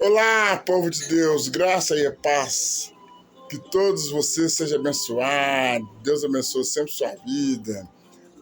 Olá, povo de Deus, graça e paz. Que todos vocês sejam abençoados. Deus abençoe sempre sua vida,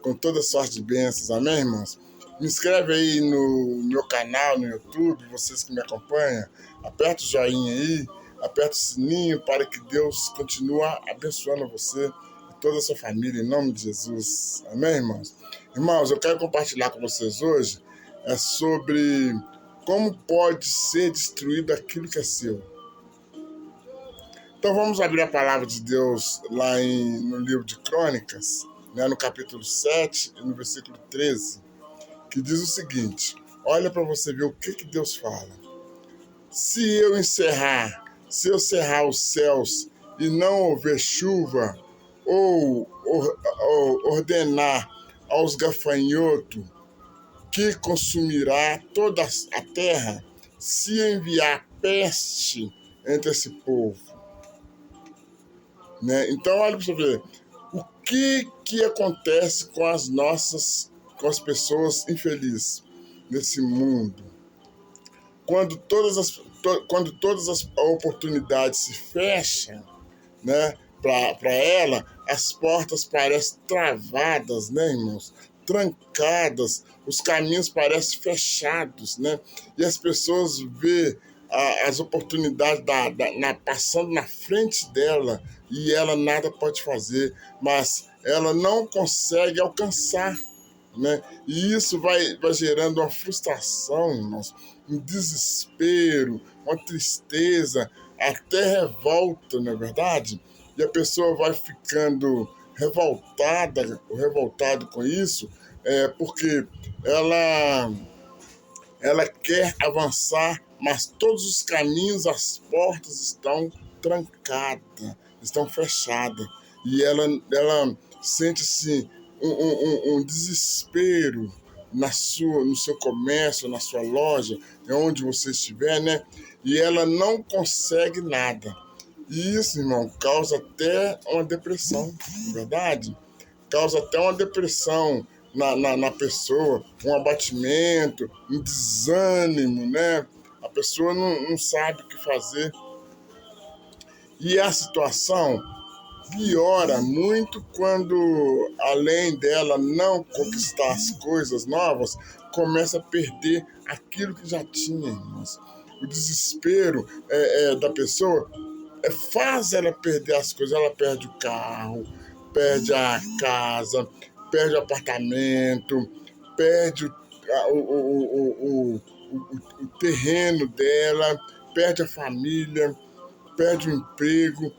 com toda sorte de bênçãos. Amém, irmãos? Me inscreve aí no meu canal, no YouTube, vocês que me acompanham. Aperta o joinha aí, aperta o sininho para que Deus continue abençoando você e toda a sua família, em nome de Jesus. Amém, irmãos? Irmãos, eu quero compartilhar com vocês hoje sobre como pode ser destruído aquilo que é seu. Então vamos abrir a palavra de Deus lá no livro de Crônicas, no capítulo 7 e no versículo 13, que diz o seguinte: olha para você ver o que Deus fala. Se eu cerrar os céus e não houver chuva, ou ordenar aos gafanhotos que consumirá toda a terra, se enviar peste entre esse povo. Então, olha para você ver, o que acontece com as pessoas infelizes nesse mundo? Quando todas as oportunidades se fecham, para ela, as portas parecem travadas, irmãos? Trancadas, os caminhos parecem fechados, E as pessoas vê as oportunidades passando na frente dela e ela nada pode fazer, mas ela não consegue alcançar, E isso vai gerando uma frustração, irmãos, um desespero, uma tristeza, até revolta, não é verdade? E a pessoa vai ficando revoltada ou revoltado com isso, porque ela quer avançar, mas todos os caminhos, as portas estão trancadas, estão fechadas. E ela sente assim um desespero no seu comércio, na sua loja, onde você estiver, E ela não consegue nada. E isso, irmão, causa até uma depressão, não é verdade? Causa até uma depressão na pessoa, um abatimento, um desânimo, A pessoa não sabe o que fazer. E a situação piora muito quando, além dela não conquistar as coisas novas, começa a perder aquilo que já tinha, irmãos. O desespero da pessoa faz ela perder as coisas. Ela perde o carro, perde a casa, perde o apartamento, perde o terreno dela, perde a família, perde o emprego,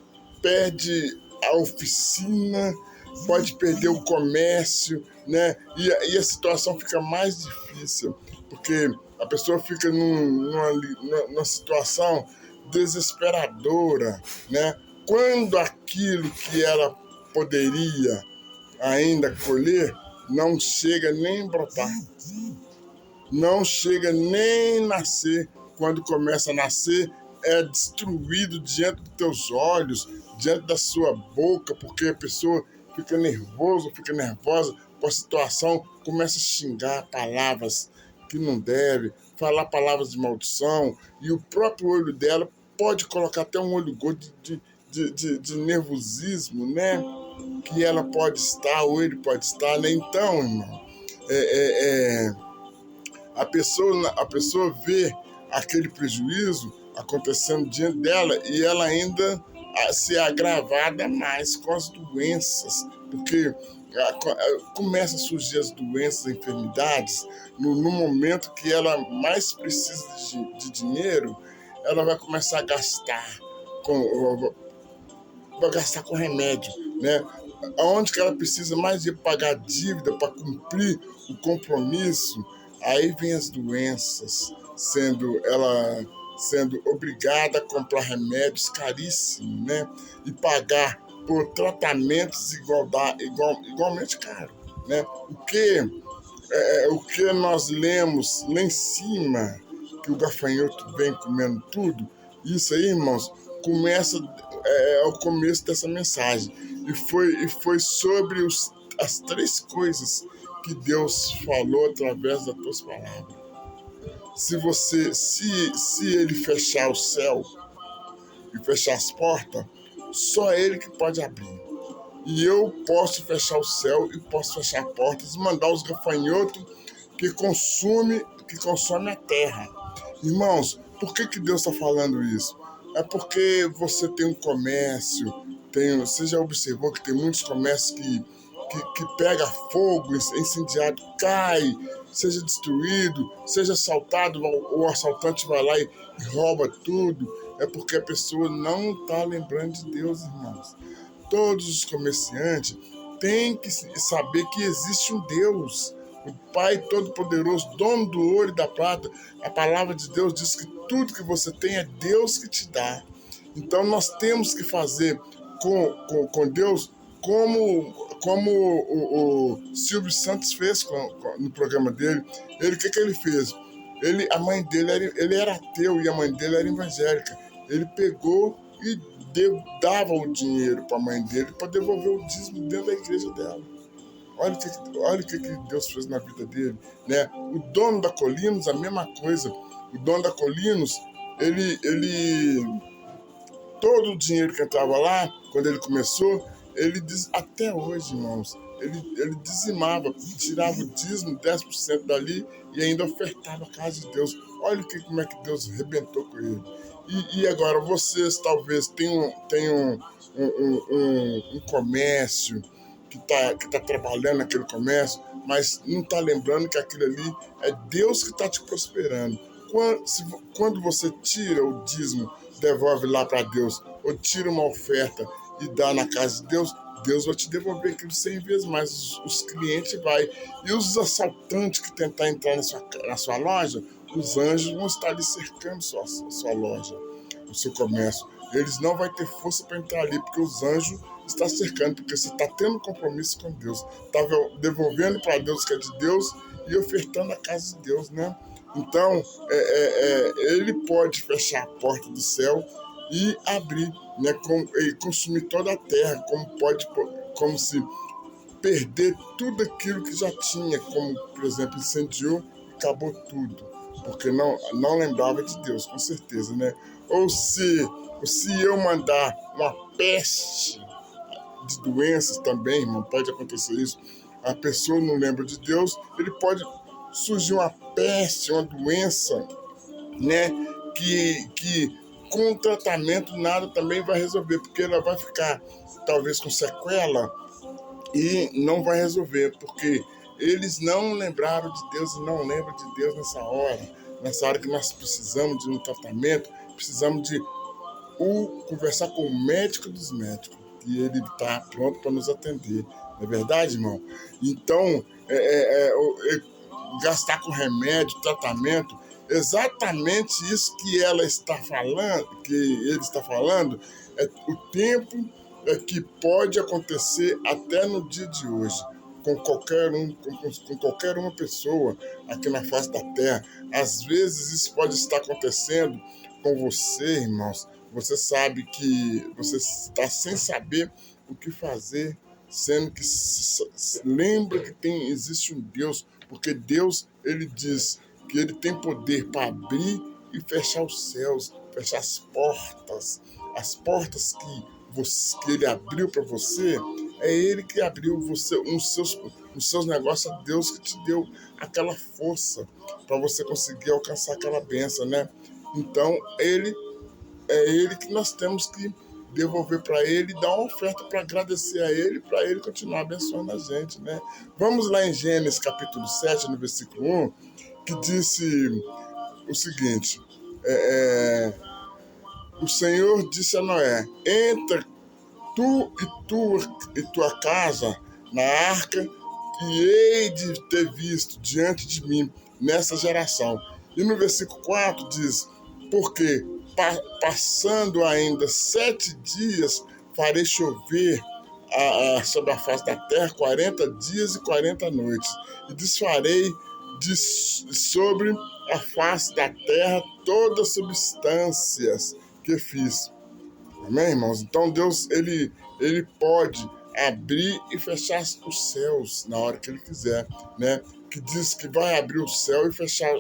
perde a oficina, pode perder o comércio, E a situação fica mais difícil, porque a pessoa fica numa situação desesperadora, Quando aquilo que ela poderia ainda colher não chega nem a brotar, não chega nem a nascer. Quando começa a nascer, é destruído diante dos teus olhos, diante da sua boca, porque a pessoa fica nervosa com a situação, começa a xingar palavras que não deve, falar palavras de maldição, e o próprio olho dela pode colocar até um olho gordo de nervosismo, Que ela pode estar, ou ele pode estar, Então, irmão, a pessoa vê aquele prejuízo acontecendo diante dela e ela ainda se agravada mais com as doenças, porque começa a surgir as doenças, as enfermidades, no momento que ela mais precisa de dinheiro, ela vai começar a gastar com remédio, Onde que ela precisa mais de pagar dívida para cumprir o compromisso, aí vem as doenças, sendo obrigada a comprar remédios caríssimos, E pagar por tratamentos igualmente caros, O que nós lemos lá em cima, que o gafanhoto vem comendo tudo, isso aí, irmãos, é o começo dessa mensagem. E foi sobre as três coisas que Deus falou através das tuas palavras. se ele fechar o céu e fechar as portas, só ele que pode abrir. E eu posso fechar o céu e posso fechar portas e mandar os gafanhotos que consome a terra. Irmãos, por que Deus está falando isso? É porque você tem um comércio, você já observou que tem muitos comércios que pega fogo, é incendiado, cai, seja destruído, seja assaltado, o assaltante vai lá e rouba tudo. É porque a pessoa não está lembrando de Deus, irmãos. Todos os comerciantes têm que saber que existe um Deus, o Pai Todo-Poderoso, dono do ouro e da prata. A palavra de Deus diz que tudo que você tem é Deus que te dá. Então nós temos que fazer com Deus como o Silvio Santos fez no programa dele. O que ele fez? A mãe dele ele era ateu e a mãe dele era evangélica. Ele pegou e dava o dinheiro para a mãe dele para devolver o dízimo dentro da igreja dela. Olha o que Deus fez na vida dele, né? O dono da Colinos, a mesma coisa. O dono da Colinos, ele todo o dinheiro que entrava lá, quando ele começou, até hoje, irmãos, ele dizimava, tirava o dízimo, 10% dali e ainda ofertava a casa de Deus. Olha como é que Deus arrebentou com ele. E agora, vocês talvez tenham um comércio que tá trabalhando naquele comércio, mas não está lembrando que aquilo ali é Deus que está te prosperando. Quando você tira o dízimo, devolve lá para Deus, ou tira uma oferta e dá na casa de Deus, Deus vai te devolver aquilo 100 vezes mais. Os clientes vai. E os assaltantes que tentar entrar na sua loja, os anjos vão estar ali cercando sua loja, o seu comércio. Eles não vão ter força para entrar ali, porque os anjos estão cercando, porque você está tendo compromisso com Deus, está devolvendo para Deus que é de Deus e ofertando a casa de Deus, né? Então, ele pode fechar a porta do céu e abrir, né, e consumir toda a terra, como se perder tudo aquilo que já tinha, como, por exemplo, incendiou e acabou tudo, porque não lembrava de Deus, com certeza, né? Ou se eu mandar uma peste de doenças também, irmão, pode acontecer isso, a pessoa não lembra de Deus, ele pode surgir uma peste, uma doença, né, que com o tratamento nada também vai resolver, porque ela vai ficar talvez com sequela e não vai resolver, porque eles não lembraram de Deus e não lembram de Deus nessa hora que nós precisamos de um tratamento, precisamos de conversar com o médico dos médicos, que ele está pronto para nos atender. Não é verdade, irmão? Então, gastar com remédio, tratamento, exatamente isso que ela está falando, que ele está falando, é o tempo que pode acontecer até no dia de hoje, com qualquer uma pessoa aqui na face da terra. Às vezes isso pode estar acontecendo com você, irmãos. Você sabe que você está sem saber o que fazer, sendo que lembra que existe um Deus, porque Deus, ele diz que ele tem poder para abrir e fechar os céus, fechar as portas que ele abriu para você, é ele que abriu os seus negócios, é Deus que te deu aquela força para você conseguir alcançar aquela bênção, né? Então, é ele que nós temos que devolver para ele, dar uma oferta para agradecer a ele, para ele continuar abençoando a gente, né? Vamos lá em Gênesis capítulo 7, no versículo 1, que disse o seguinte, o Senhor disse a Noé, entra tu e tua casa na arca, que hei de ter visto diante de mim nessa geração. E no versículo 4 diz, porque passando ainda 7 dias, farei chover sobre a face da terra 40 dias e 40 noites, e desfarei sobre a face da terra todas as substâncias que fiz. Amém, irmãos? Então Deus, ele pode abrir e fechar os céus na hora que ele quiser, né? Que diz que vai abrir o céu e fechar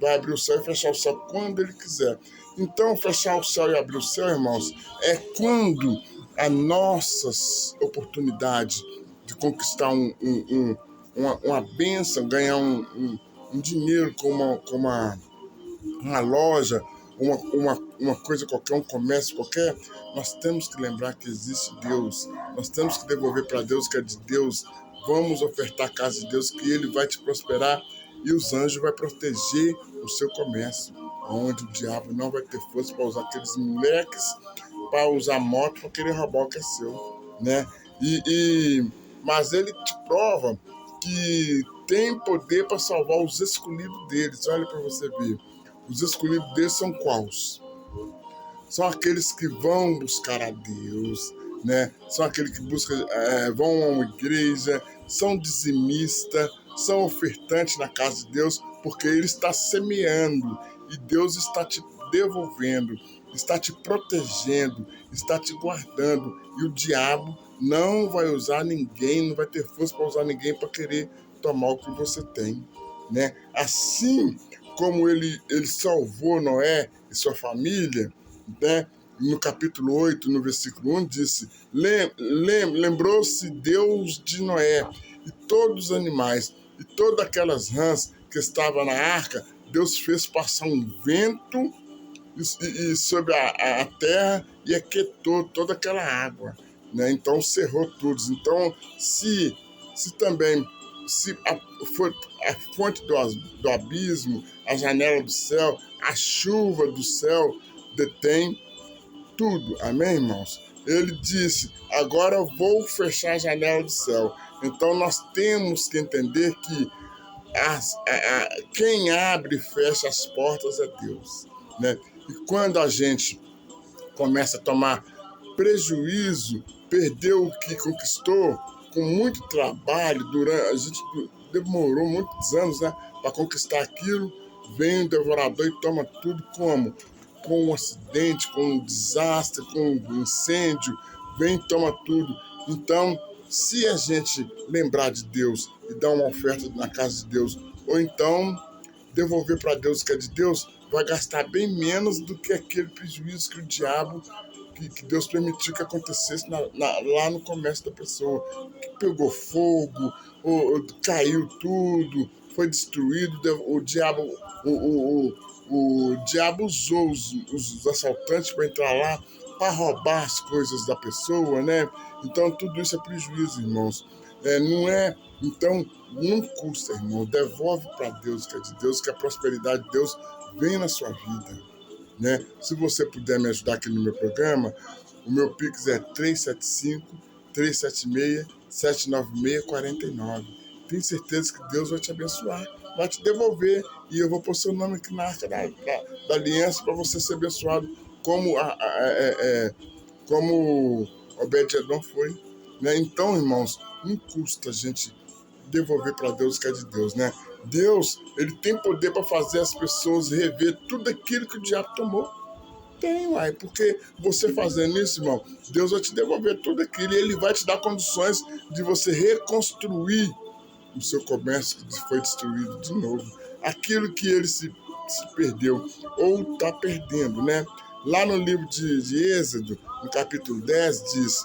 vai abrir o céu e fechar o céu quando Ele quiser. Então, fechar o céu e abrir o céu, irmãos, é quando a nossas oportunidades de conquistar uma bênção, ganhar um dinheiro com uma loja, uma coisa qualquer, um comércio qualquer, nós temos que lembrar que existe Deus. Nós temos que devolver para Deus que é de Deus. Vamos ofertar a casa de Deus, que Ele vai te prosperar e os anjos vão proteger o seu comércio, onde o diabo não vai ter força para usar aqueles moleques para usar moto para querer roubar o que é seu, né? Mas ele te prova que tem poder para salvar os escolhidos deles. Olha para você ver. Os escolhidos deles são quais? São aqueles que vão buscar a Deus, né? São aqueles que vão a uma igreja, são dizimistas, são ofertantes na casa de Deus, porque Ele está semeando e Deus está te devolvendo, está te protegendo, está te guardando, e o diabo não vai usar ninguém, não vai ter força para usar ninguém para querer tomar o que você tem, né? Assim como ele salvou Noé e sua família, né? No capítulo 8, no versículo 1, disse: lembrou-se Deus de Noé e todos os animais e todas aquelas rãs que estavam na arca. Deus fez passar um vento e sobre a terra e aquietou toda aquela água, né? Então cerrou tudo. Então, se a fonte do abismo, a janela do céu, a chuva do céu detém tudo, amém, irmãos? Ele disse: agora eu vou fechar a janela do céu. Então nós temos que entender que quem abre e fecha as portas é Deus, né? E quando a gente começa a tomar prejuízo, perdeu o que conquistou com muito trabalho, a gente demorou muitos anos, né, para conquistar aquilo, vem o devorador e toma tudo como? Com um acidente, com um desastre, com um incêndio, vem e toma tudo. Então, se a gente lembrar de Deus e dar uma oferta na casa de Deus, ou então devolver para Deus o que é de Deus, vai gastar bem menos do que aquele prejuízo que o diabo, que Deus permitiu que acontecesse lá no comércio da pessoa, que pegou fogo, ou caiu tudo, foi destruído, o diabo usou os assaltantes para entrar lá, para roubar as coisas da pessoa, né? Então tudo isso é prejuízo, irmãos. Não é? Então não custa, irmão. Devolve para Deus, que é de Deus, que a prosperidade de Deus vem na sua vida, né? Se você puder me ajudar aqui no meu programa, o meu Pix é 375-376-796-49. Tenho certeza que Deus vai te abençoar, vai te devolver, e eu vou pôr seu nome aqui na arca da aliança para você ser abençoado como Obed-Edom foi, né? Então, irmãos, não custa a gente devolver para Deus que é de Deus, né? Deus, ele tem poder para fazer as pessoas rever tudo aquilo que o diabo tomou. Tem, uai, porque você fazendo isso, irmão, Deus vai te devolver tudo aquilo e Ele vai te dar condições de você reconstruir o seu comércio que foi destruído de novo. Aquilo que ele se perdeu ou está perdendo, né? Lá no livro de Êxodo, no capítulo 10, diz: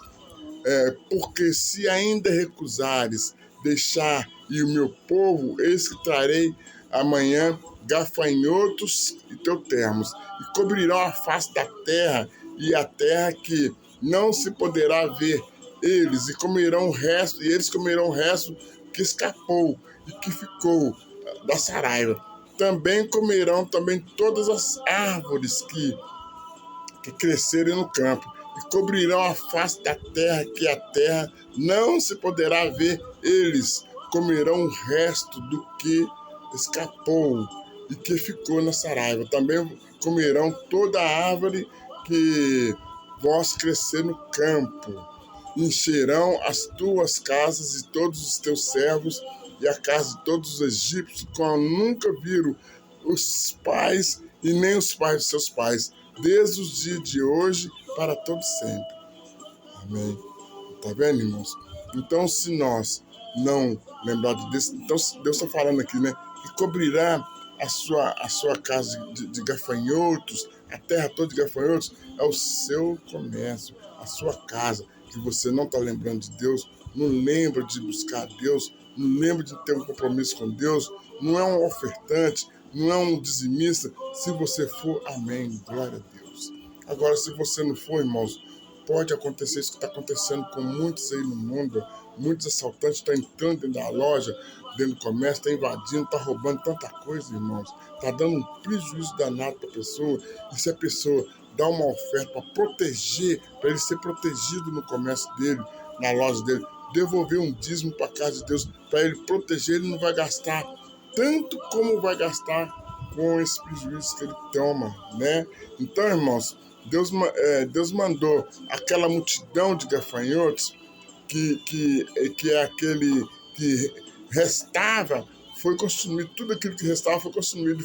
porque se ainda recusares deixar ir o meu povo, eis que trarei amanhã gafanhotos e teus termos, e cobrirão a face da terra, e a terra que não se poderá ver eles, e eles comerão o resto que escapou e que ficou da saraiva. Também comerão todas as árvores que crescerem no campo, e cobrirão a face da terra, que a terra não se poderá ver eles. Comerão o resto do que escapou e que ficou na saraiva. Também comerão toda a árvore que vós crescer no campo. Encherão as tuas casas e todos os teus servos e a casa de todos os egípcios, como nunca viram os pais e nem os pais de seus pais, desde os dias de hoje para todo sempre. Amém. Tá vendo, irmãos? Então, se nós não lembrar disso, então Deus está falando aqui, né? Que cobrirá a sua casa de gafanhotos, a terra toda de gafanhotos, é o seu comércio, a sua casa, que você não está lembrando de Deus, não lembra de buscar Deus, não lembra de ter um compromisso com Deus, não é um ofertante, não é um dizimista. Se você for, amém, glória a Deus. Agora, se você não for, irmãos, pode acontecer isso que está acontecendo com muitos aí no mundo. Muitos assaltantes estão entrando dentro da loja, dentro do comércio, estão invadindo, estão roubando tanta coisa, irmãos. Está dando um prejuízo danado para a pessoa. E se a pessoa dá uma oferta para proteger, para ele ser protegido no comércio dele, na loja dele, devolver um dízimo para a casa de Deus, para ele proteger, ele não vai gastar tanto como vai gastar com esse prejuízo que ele toma, né? Então, irmãos, Deus mandou aquela multidão de gafanhotos que é aquele que restava, foi consumido, tudo aquilo que restava foi consumido,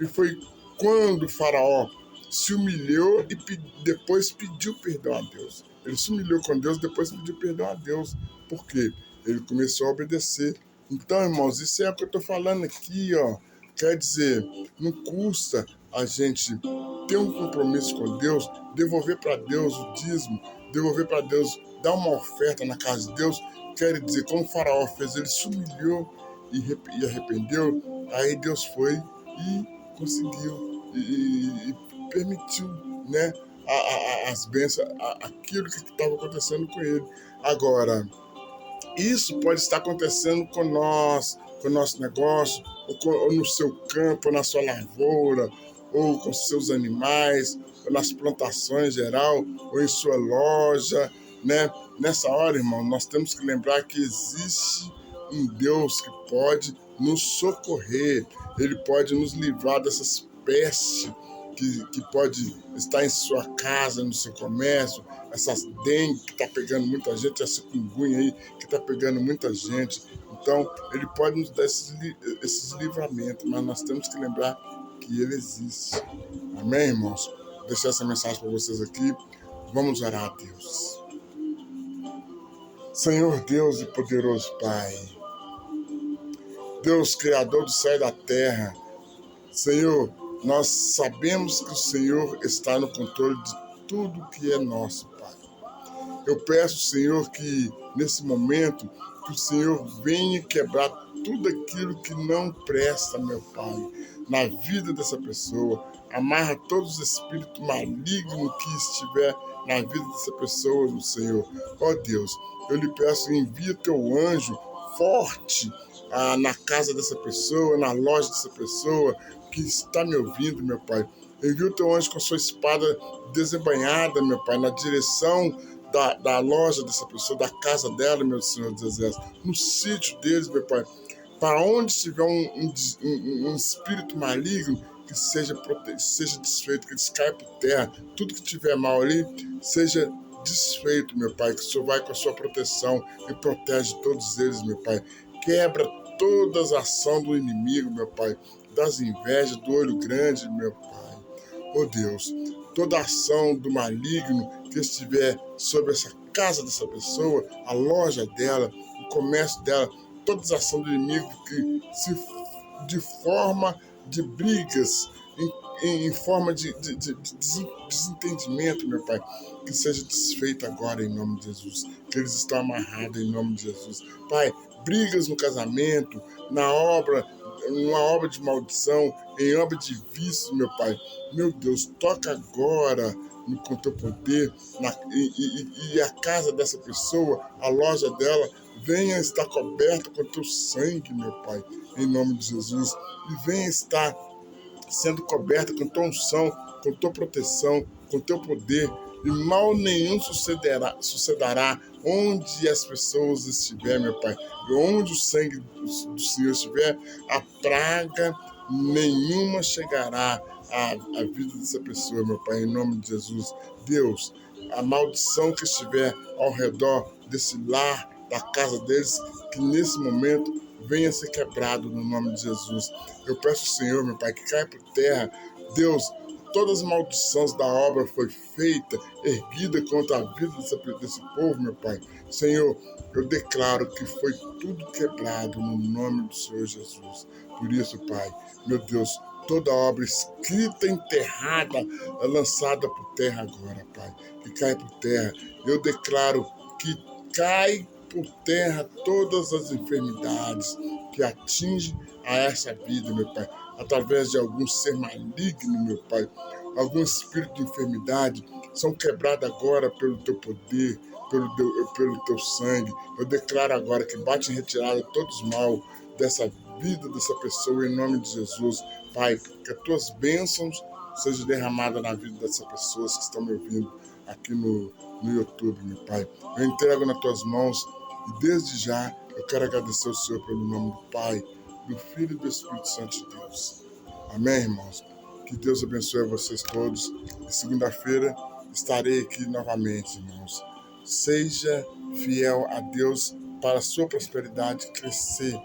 e foi quando o faraó se humilhou e depois pediu perdão a Deus. Ele se humilhou com Deus, depois pediu perdão a Deus. Por quê? Ele começou a obedecer. Então, irmãos, isso é o que eu estou falando aqui, ó. Quer dizer, não custa a gente ter um compromisso com Deus, devolver para Deus o dízimo, devolver para Deus, dar uma oferta na casa de Deus. Quer dizer, como o faraó fez, ele se humilhou e arrependeu, aí Deus foi e conseguiu e permitiu, né, as bênçãos, aquilo que estava acontecendo com ele. Agora, isso pode estar acontecendo com nós, com o nosso negócio, ou no seu campo, ou na sua lavoura, ou com seus animais, ou nas plantações em geral, ou em sua loja, né? Nessa hora, irmão, nós temos que lembrar que existe um Deus que pode nos socorrer, ele pode nos livrar dessas pestes que pode estar em sua casa, no seu comércio, essas dengue que está pegando muita gente, essa chikungunya aí que está pegando muita gente. Então, ele pode nos dar esses livramentos, mas nós temos que lembrar que ele existe. Amém, irmãos? Vou deixar essa mensagem para vocês aqui. Vamos orar a Deus. Senhor Deus e poderoso Pai, Deus Criador do céu e da terra, Senhor, nós sabemos que o Senhor está no controle de tudo que é nosso, Pai. Eu peço, Senhor, que nesse momento, que o Senhor venha quebrar tudo aquilo que não presta, meu Pai, na vida dessa pessoa. Amarra todos os espíritos malignos que estiver na vida dessa pessoa, meu Senhor. Ó Deus, eu lhe peço, envia teu anjo forte na casa dessa pessoa, na loja dessa pessoa que está me ouvindo, meu Pai. Envia o teu anjo com a sua espada desembainhada, meu Pai, na direção da loja dessa pessoa, da casa dela, meu Senhor dos Exércitos, no sítio deles, meu Pai. Para onde estiver um espírito maligno, que seja desfeito, que eles caiam por terra, tudo que tiver mal ali, seja desfeito, meu Pai, que o Senhor vai com a sua proteção e protege todos eles, meu Pai. Quebra todas as ações do inimigo, meu Pai, das invejas, do olho grande, meu Pai. Oh Deus, toda ação do maligno que estiver sobre essa casa dessa pessoa, a loja dela, o comércio dela, toda as ações do inimigo que se de forma de brigas, em forma de desentendimento, meu Pai, que seja desfeito agora em nome de Jesus, que eles estão amarrados em nome de Jesus. Pai, brigas no casamento, numa obra de maldição, em obra de vício, meu Pai. Meu Deus, toca agora com teu poder e a casa dessa pessoa, a loja dela, venha estar coberta com teu sangue, meu Pai, em nome de Jesus. E venha estar sendo coberta com tua unção, com tua proteção, com teu poder, e mal nenhum sucederá onde as pessoas estiverem, meu Pai. E onde o sangue do Senhor estiver, a praga nenhuma chegará à vida dessa pessoa, meu Pai, em nome de Jesus. Deus, a maldição que estiver ao redor desse lar, da casa deles, que nesse momento venha ser quebrado no nome de Jesus. Eu peço ao Senhor, meu Pai, que caia por terra. Deus, todas as maldições da obra foi feita, erguida contra a vida desse povo, meu Pai. Senhor, eu declaro que foi tudo quebrado no nome do Senhor Jesus. Por isso, Pai, meu Deus, toda obra escrita, enterrada, é lançada por terra agora, Pai. Que cai por terra. Eu declaro que cai por terra todas as enfermidades que atingem a essa vida, meu Pai, através de algum ser maligno, meu Pai. Algum espírito de enfermidade são quebrados agora pelo teu poder, pelo teu sangue. Eu declaro agora que bate em retirada todos os mal dessa vida dessa pessoa, em nome de Jesus. Pai, que as tuas bênçãos sejam derramadas na vida dessas pessoas que estão me ouvindo aqui no YouTube, meu Pai. Eu entrego nas tuas mãos e desde já eu quero agradecer ao Senhor pelo nome do Pai, do Filho e do Espírito Santo de Deus. Amém, irmãos? Que Deus abençoe a vocês todos. E segunda-feira estarei aqui novamente, irmãos. Seja fiel a Deus para a sua prosperidade crescer,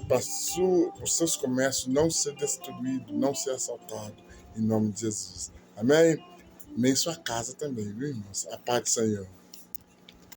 para os seus comércios não ser destruídos, não ser assaltado, em nome de Jesus. Amém? Nem sua casa também, viu, irmãos? A paz do Senhor.